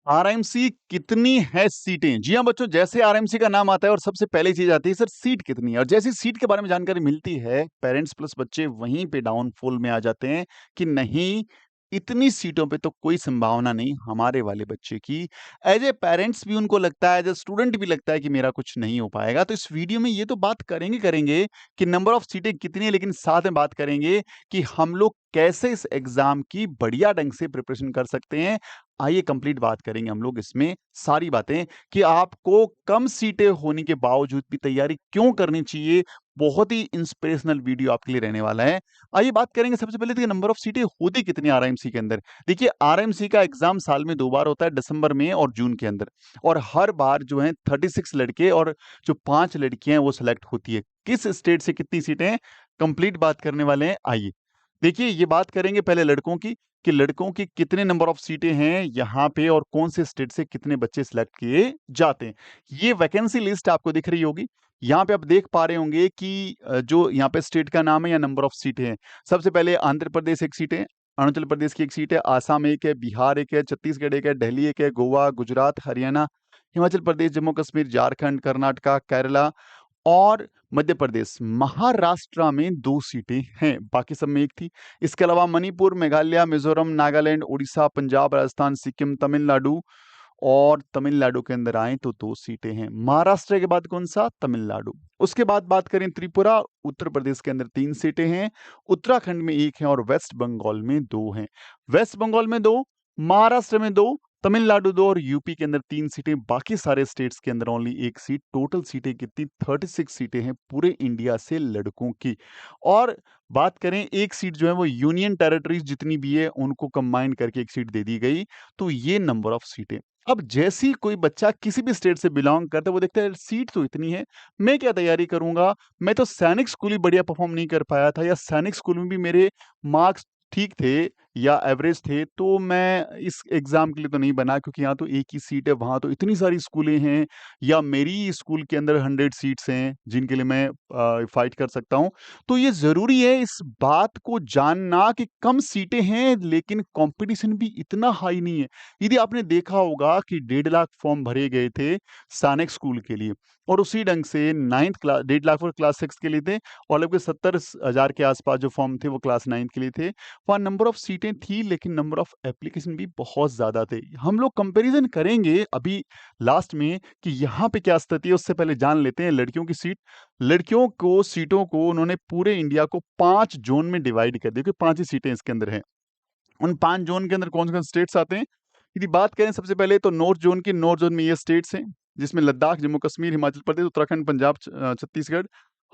RMC कितनी है सीटें? जी हाँ बच्चों, जैसे आरएमसी का नाम आता है और सबसे पहली चीज़ आती है सर सीट कितनी है? और जैसे ही सीट के बारे में जानकारी मिलती है, पेरेंट्स प्लस बच्चे वहीं पे डाउनफॉल में आ जाते हैं कि नहीं, इतनी सीटों पे तो कोई संभावना नहीं हमारे वाले बच्चे की। एज़ ए पेरेंट्स भी उनको लगता है, एज़ अ स्टूडेंट भी लगता है कि मेरा कुछ नहीं हो पाएगा। तो इस वीडियो में ये तो बात करेंगे कि नंबर ऑफ सीटें कितनी है, लेकिन साथ में बात करेंगे कि हम लोग कैसे इस एग्ज़ाम की बढ़िया ढंग से प्रिपरेशन कर सकते हैं। आइए कंप्लीट बात करेंगे हम लोग इसमें सारी बातें कि आपको कम सीटें होने के बावजूद भी तैयारी क्यों करनी चाहिए। बहुत ही इंस्पिरेशनल वीडियो आपके लिए रहने वाला है। आइए बात करेंगे सबसे पहले तो नंबर ऑफ सीटें होती कितनी आरएमसी के अंदर। देखिए आरएमसी का एग्जाम साल में 2 बार होता है, दिसंबर में और जून के अंदर। और हर बार जो है 36 लड़के और जो 5 लड़कियां हैं वो सिलेक्ट होती है। किस स्टेट से कितनी सीटें हैं, कंप्लीट बात करने वाले हैं। आइए देखिए ये बात करेंगे पहले लड़कों की कि लड़कों की कितने नंबर ऑफ सीटें हैं यहाँ पे और कौन से स्टेट से कितने बच्चे सिलेक्ट किए जाते हैं। ये वैकेंसी लिस्ट आपको दिख रही होगी। यहाँ पे आप देख पा रहे होंगे कि जो यहाँ पे स्टेट का नाम है या नंबर ऑफ सीटें हैं। सबसे पहले आंध्र प्रदेश 1 सीट है, अरुणाचल प्रदेश की 1 सीट है, आसाम 1 है, बिहार 1 है, छत्तीसगढ़ 1 है, दिल्ली 1 है, गोवा, गुजरात, हरियाणा, हिमाचल प्रदेश, जम्मू कश्मीर, झारखंड, कर्नाटका, केरला और मध्य प्रदेश, महाराष्ट्र में 2 सीटें हैं, बाकी सब में 1 थी। इसके अलावा मणिपुर, मेघालय, मिज़ोरम, नागालैंड, उड़ीसा, पंजाब, राजस्थान, सिक्किम, तमिलनाडु और तमिलनाडु के अंदर आएँ तो 2 सीटें हैं। महाराष्ट्र के बाद कौन-सा? तमिलनाडु। उसके बाद बात करें त्रिपुरा, उत्तर प्रदेश के अंदर 3 सीटें हैं, उत्तराखंड में 1 है और वेस्ट बंगाल में 2 हैं। वेस्ट बंगाल में 2, महाराष्ट्र में 2, तमिलनाडु 2 और यूपी के अंदर 3 सीटें, बाकी सारे स्टेट्स के अंदर ओनली 1 सीट। टोटल सीटें कितनी? 36 सीटें हैं पूरे इंडिया से लड़कों की। और बात करें 1 सीट जो है वो यूनियन टेरिटरीज़ जितनी भी है उनको कंबाइन करके 1 सीट दे दी गई। तो ये नंबर ऑफ सीटें। अब जैसे ही कोई बच्चा किसी भी स्टेट से बिलॉन्ग करता है वो देखता है सीट तो इतनी है, मैं क्या तैयारी करूँगा? मैं तो सैनिक स्कूल ही बढ़िया परफ़ॉर्म नहीं कर पाया था या सैनिक स्कूल में भी मेरे मार्क्स ठीक थे या एवरेज थे, तो मैं इस एग्ज़ाम के लिए तो नहीं बना क्योंकि यहाँ तो 1 ही सीट है, वहाँ तो इतनी सारी स्कूलें हैं या मेरी ही स्कूल के अंदर 100 सीट्स हैं जिनके लिए मैं फाइट कर सकता हूँ। तो ये ज़रूरी है इस बात को जानना कि कम सीटें हैं लेकिन कॉम्पिटिशन भी इतना हाई नहीं है। यदि आपने देखा होगा कि 1.5 लाख फॉर्म भरे गए थे सैनिक स्कूल के लिए और उसी ढंग से 9th क्लास 1.5 लाख वो क्लास 6 के लिए थे और लगभग 70,000 के आसपास जो फॉर्म थे वो क्लास 9 के लिए थे। वहाँ नंबर ऑफ सीटें थी लेकिन नंबर ऑफ एप्लीकेशन भी बहुत ज़्यादा थे। हम लोग कंपैरिज़न करेंगे अभी लास्ट में कि यहाँ पे क्या स्थिति है, उससे पहले जान लेते हैं लड़कियों की सीट। लड़कियों को सीटों को उन्होंने पूरे इंडिया को 5 ज़ोन में डिवाइड कर दिया क्योंकि 5 ही सीटें इसके अंदर हैं। उन 5 ज़ोन के अंदर कौन-कौन स्टेट्स आते हैं? यदि बात करें सबसे पहले तो नॉर्थ ज़ोन की, नॉर्थ ज़ोन में ये स्टेट्स हैं, जिसमें लद्दाख, जम्मू कश्मीर, हिमाचल प्रदेश, उत्तराखंड, पंजाब, छत्तीसगढ़,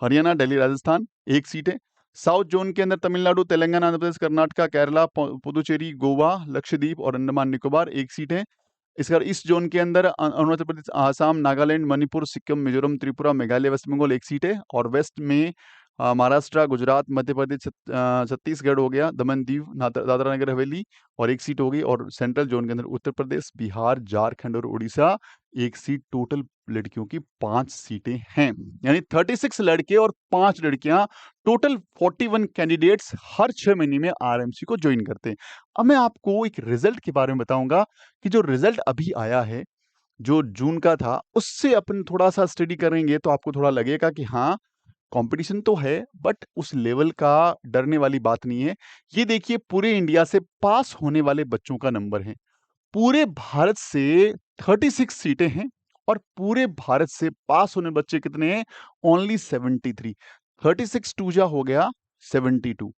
हरियाणा, दिल्ली, राजस्थान, 1 सीट है। साउथ ज़ोन के अंदर तमिलनाडु, तेलंगाना, आंध्र प्रदेश, कर्नाटका, केरला, पुदुचेरी, गोवा, लक्षद्वीप और अंडमान निकोबार, 1 सीट है। इसके बाद ईस्ट ज़ोन के अंदर अरुणाचल प्रदेश, आसाम, नागालैंड, मणिपुर, सिक्किम, मिज़ोरम, त्रिपुरा, मेघालय, वेस्ट बंगाल 1 सीट है और वेस्ट में महाराष्ट्र, गुजरात, मध्य प्रदेश, छत्तीसगढ़ हो गया, दमन-दीव, दादरा नगर हवेली और 1 सीट हो गई और सेंट्रल ज़ोन के अंदर उत्तर प्रदेश, बिहार, झारखंड और उड़ीसा 1 सीट। टोटल लड़कियों की 5 सीटें हैं। यानी 36 लड़के और 5 लड़कियां, टोटल 41 कैंडिडेट्स हर 6 महीने में आरएमसी को ज्वाइन करते हैं। अब मैं आपको एक रिजल्ट के बारे में बताऊंगा कि जो रिजल्ट अभी आया है, जो जून का था, उससे अपन थोड़ा-सा स्टडी करेंगे तो आपको थोड़ा लगेगा कि हाँ, कंपटीशन तो है बट उस लेवल का डरने वाली बात नहीं है। ये देखिए पूरे इंडिया से पास होने वाले बच्चों का नंबर है। पूरे भारत से 36 सीटें हैं और पूरे भारत से पास होने बच्चे कितने हैं? ओनली 73। 36 टू जा हो गया 72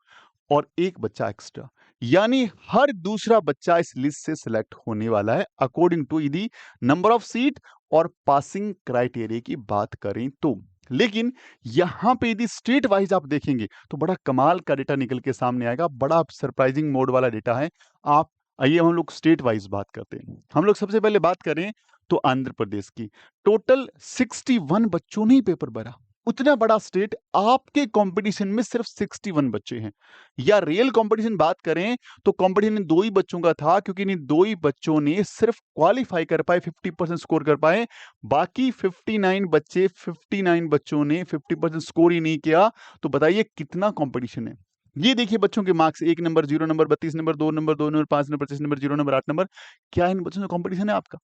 और 1 बच्चा एक्स्ट्रा। यानी हर दूसरा बच्चा इस लिस्ट से सिलेक्ट होने वाला है अकॉर्डिंग टू यदि नंबर ऑफ सीट और पासिंग क्राइटेरिया की बात करें तो। लेकिन यहाँ पे यदि स्टेट वाइज आप देखेंगे तो बड़ा कमाल का डेटा निकल के सामने आएगा। बड़ा सरप्राइजिंग मोड वाला डेटा है। आप आइए हम लोग स्टेट वाइज बात करते हैं। हम लोग सबसे पहले बात करें तो आंध्र प्रदेश की। टोटल 61 बच्चों ने ही पेपर भरा। उतना बड़ा स्टेट, आपके कंपटीशन में सिर्फ 61 बच्चे हैं। या रियल कंपटीशन बात करें तो कंपटीशन 2 ही बच्चों का था क्योंकि इन 2 ही बच्चों ने सिर्फ क्वालीफाई कर पाए, 50% स्कोर कर पाए। बाकी 59 बच्चों ने 50% स्कोर ही नहीं किया। तो बताइए कितना कंपटीशन है। ये देखिए बच्चों के marks 1 number, 0 number, 32 number, 2 number, 2 number, 5 number, 25 number, 0 number, 8 number. क्या इन बच्चों से कॉम्पिटिशन है आपका?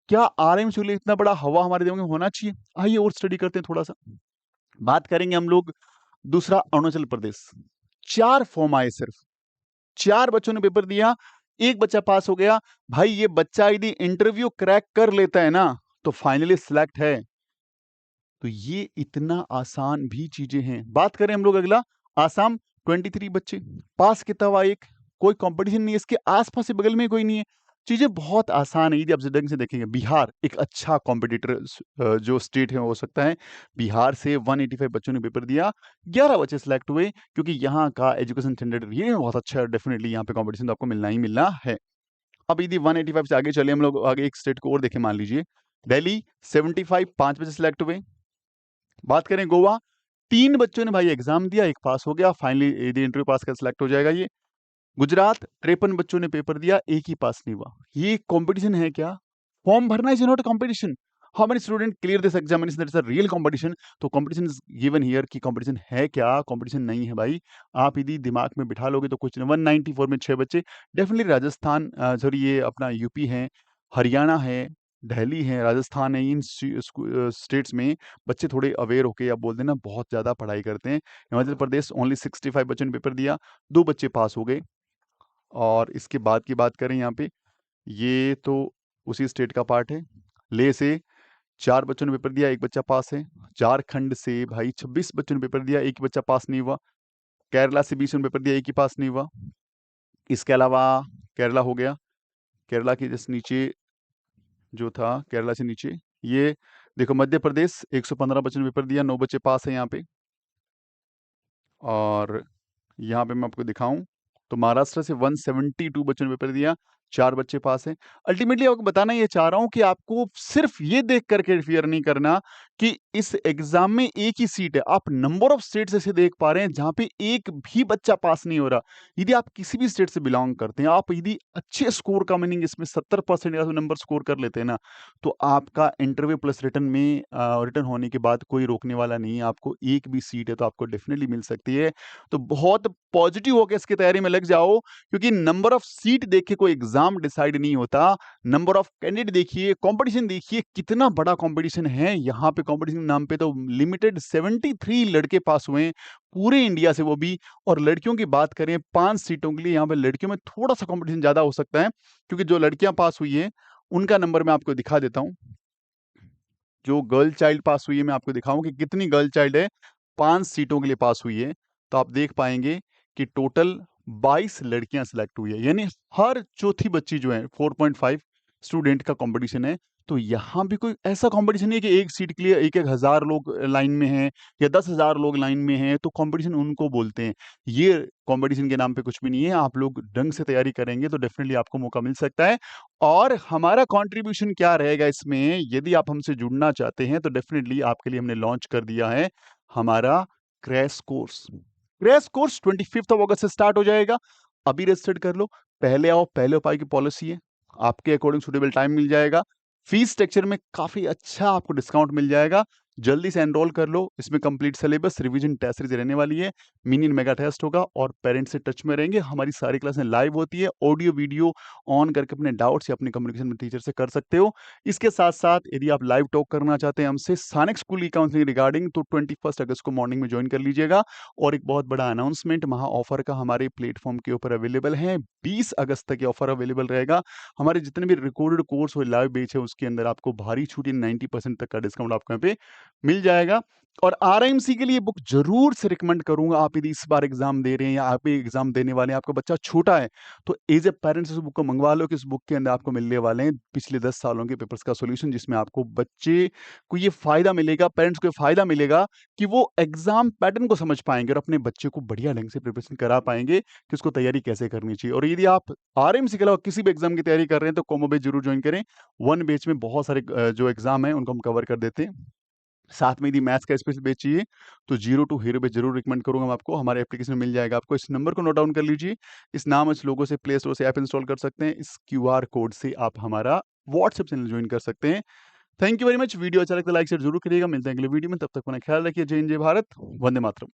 क्या आरएमसी के लिए इतना बड़ा हवा हमारे दिमाग में होना चाहिए? आइए और स्टडी करते हैं थोड़ा-सा। बात करेंगे हम लोग दूसरा अरुणाचल प्रदेश। 4 फॉर्म आए सिर्फ। 4 बच्चों ने पेपर दिया, 1 बच्चा पास हो गया। भाई ये बच्चा यदि इंटरव्यू क्रैक कर लेता है ना, तो फाइनली सिलेक्ट है। तो ये इतना आसान भी चीज़ें हैं। बात करें हम लोग अगला, आसाम 23 बच्चे, पास कितना हुआ एक, कोई कॉम्पिटिशन नहीं है, इसके आस-पास से बगल में कोई नहीं है। चीज़ें बहुत आसान है यदि आप ढंग से देखेंगे। बिहार एक अच्छा कॉम्पिटिटर जो स्टेट है हो सकता है। बिहार से 185 बच्चों ने पेपर दिया, 11 बच्चे सेलेक्ट हुए क्योंकि यहाँ का एजुकेशन स्टैंडर्ड रियली में बहुत अच्छा है। डेफिनिटली यहाँ पे कॉम्पिटिशन तो आपको मिलना ही मिलना है। अब यदि 185 से आगे चले हम लोग आगे एक स्टेट को और देखें मान लीजिए, दिल्ली 75 5 बच्चे सेलेक्ट हुए। बात करें गोवा, 3 बच्चों ने भाई एग्ज़ाम दिया, 1 पास हो गया, फाइनली यदि इंटरव्यू पास कर सिलेक्ट हो जाएगा ये। गुजरात 53 बच्चों ने पेपर दिया, 1 ही पास नहीं हुआ। ये कॉम्पिटिशन है क्या? फॉर्म भरना is not a competition. How many student clear this examination that is a real competition. तो कॉम्पिटिशन इज़ गिवन हियर कि कॉम्पिटिशन है क्या? कॉम्पिटिशन नहीं है भाई। आप यदि दिमाग में बिठा लोगे तो कुछ नहीं। 194 में 6 बच्चे, डेफिनिटली राजस्थान सॉरी ये अपना यूपी है, हरियाणा है, दिल्ली है, राजस्थान है, इन स्टेट्स में बच्चे थोड़े अवेयर होके या बोल देना बहुत ज़्यादा पढ़ाई करते हैं। हिमाचल प्रदेश ओनली 65 बच्चों ने पेपर दिया, 2 बच्चे पास हो गए। और इसके बाद की बात करें यहाँ पे, ये तो उसी स्टेट का पार्ट है। लेह से 4 बच्चों ने पेपर दिया, 1 बच्चा पास है। झारखंड से भाई 26 बच्चों ने पेपर दिया, 1 ही बच्चा पास नहीं हुआ। केरला से 20 ने पेपर दिया, 1 ही पास नहीं हुआ। इसके अलावा केरला हो गया, केरला के जस्ट नीचे जो था, केरला से नीचे ये देखो मध्य प्रदेश 115 बच्चों ने पेपर दिया, 9 बच्चे पास हैं यहाँ पे। और यहाँ पे मैं आपको दिखाऊँ, तो महाराष्ट्र से 172 बच्चों ने पेपर दिया, 4 बच्चे पास हैं। अल्टीमेटली आपको बताना ये चाह रहा हूँ कि आपको सिर्फ़ ये देख कर के फ़ियर नहीं करना कि इस एग्ज़ाम में एक ही सीट है। आप नंबर ऑफ स्टेट्स ऐसे देख पा रहे हैं जहाँ पे एक भी बच्चा पास नहीं हो रहा। यदि आप किसी भी स्टेट से बिलॉन्ग करते हैं, आप यदि अच्छे स्कोर का मीनिंग इसमें 70% या तो नंबर स्कोर कर लेते हैं ना, तो आपका इंटरव्यू प्लस रिटन में रिटन होने के बाद कोई रोकने वाला नहीं है। आपको एक भी सीट है तो आपको डेफ़िनिटली मिल सकती है। तो बहुत पॉजिटिव होके इसकी तैयारी में लग जाओ क्योंकि नंबर ऑफ सीट देख के कोई एग्जाम डिसाइड नहीं होता। नंबर ऑफ कैंडिडेट देखिए, कंपटीशन देखिए कितना बड़ा कंपटीशन है। यहाँ पे कंपटीशन नाम पे तो लिमिटेड 73 लड़के पास हुए हैं पूरे इंडिया से, वो भी। और लड़कियों की बात करें 5 सीटों के लिए, यहाँ पे लड़कियों में थोड़ा सा कंपटीशन ज्यादा हो सकता है क्योंकि जो लड़कियां पास हुई है उनका नंबर मैं आपको दिखा देता हूँ। जो गर्ल चाइल्ड पास हुई है मैं आपको दिखाऊं कि कितनी गर्ल चाइल्ड है 5 सीटों के लिए पास हुई है। तो आप देख पाएंगे कि टोटल 22 लड़कियां सिलेक्ट हुई है, यानी हर चौथी बच्ची जो है 4.5 स्टूडेंट का कंपटीशन है। तो यहाँ भी कोई ऐसा कंपटीशन नहीं है कि एक सीट के लिए एक एक हजार लोग लाइन में हैं या 10,000 लोग लाइन में हैं, तो कंपटीशन उनको बोलते हैं। ये कंपटीशन के नाम पे कुछ भी नहीं है। आप लोग ढंग से तैयारी करेंगे तो डेफिनेटली आपको मौका मिल सकता है। और हमारा कंट्रीब्यूशन क्या रहेगा इसमें, यदि आप हमसे जुड़ना चाहते हैं तो डेफिनेटली आपके लिए हमने लॉन्च कर दिया है हमारा crash course. Crash course 25 of अगस्त से स्टार्ट हो जाएगा। अभी रजिस्टर्ड कर लो। पहले आओ पहले उपाय की पॉलिसी है, आपके अकॉर्डिंग सुटेबल टाइम मिल जाएगा। फीस स्ट्रक्चर में काफी अच्छा आपको डिस्काउंट मिल जाएगा। जल्दी से एनरोल कर लो। इसमें complete syllabus, revision, test series रहने वाली है। मिनी मेगा टेस्ट होगा और पेरेंट्स से टच में रहेंगे। हमारी सारी क्लासें लाइव होती है, ऑडियो वीडियो ऑन करके अपने डाउट्स या अपने कम्युनिकेशन में टीचर से कर सकते हो। इसके साथ साथ यदि आप लाइव टॉक करना चाहते हैं हमसे सानिक स्कूल की काउंसलिंग रिगार्डिंग, तो 21 अगस्त को मॉर्निंग में ज्वाइन कर लीजिएगा। और एक बहुत बड़ा अनाउंसमेंट, महा ऑफर का हमारे प्लेटफॉर्म के ऊपर अवेलेबल है। 20 अगस्त तक ये ऑफर अवेलेबल रहेगा। हमारे जितने भी रिकॉर्डेड कोर्स और लाइव बैच है उसके अंदर आपको भारी छूट 90% तक का डिस्काउंट आपको यहाँ पे मिल जाएगा। और आरआईएमसी के लिए बुक जरूर से रिकमेंड करूंगा। आप यदि इस बार एग्जाम दे रहे हैं या आप भी एग्जाम देने वाले हैं, आपका बच्चा छोटा है, तो एज ए पेरेंट्स इस बुक को मंगवा लो कि इस बुक के अंदर आपको मिलने वाले हैं पिछले 10 सालों के पेपर्स का सॉल्यूशन, जिसमें आपको बच्चे को ये फायदा मिलेगा, पेरेंट्स को ये फायदा मिलेगा कि वो एग्जाम पैटर्न को समझ पाएंगे और अपने बच्चे को बढ़िया ढंग से प्रिपरेशन करा पाएंगे कि उसको तैयारी कैसे करनी चाहिए। और यदि आप आरएमसी के अलावा किसी भी एग्जाम की तैयारी कर रहे हैं तो कॉमो बैच जरूर ज्वाइन करें। वन बैच में बहुत सारे जो एग्जाम है उनको हम कवर कर देते हैं। साथ में यदि मैथ्स का स्पेशल बैच चाहिए तो जीरो टू हीरो बैच जरूर रिकमेंड करूंगा मैं आपको। हमारे एप्लीकेशन में मिल जाएगा। आपको इस नंबर को नोट डाउन कर लीजिए। इस नाम इस लोगों से प्ले स्टोर से ऐप इंस्टॉल कर सकते हैं। इस क्यूआर कोड से आप हमारा व्हाट्सएप चैनल ज्वाइन कर सकते हैं। Thank you very much. Video अच्छा लगता है लाइक शेयर जरूर करिएगा। मिलते हैं अगले वीडियो में, तब तक अपना ख्याल रखिए। जय हिंद, जय भारत, वंदे मातरम।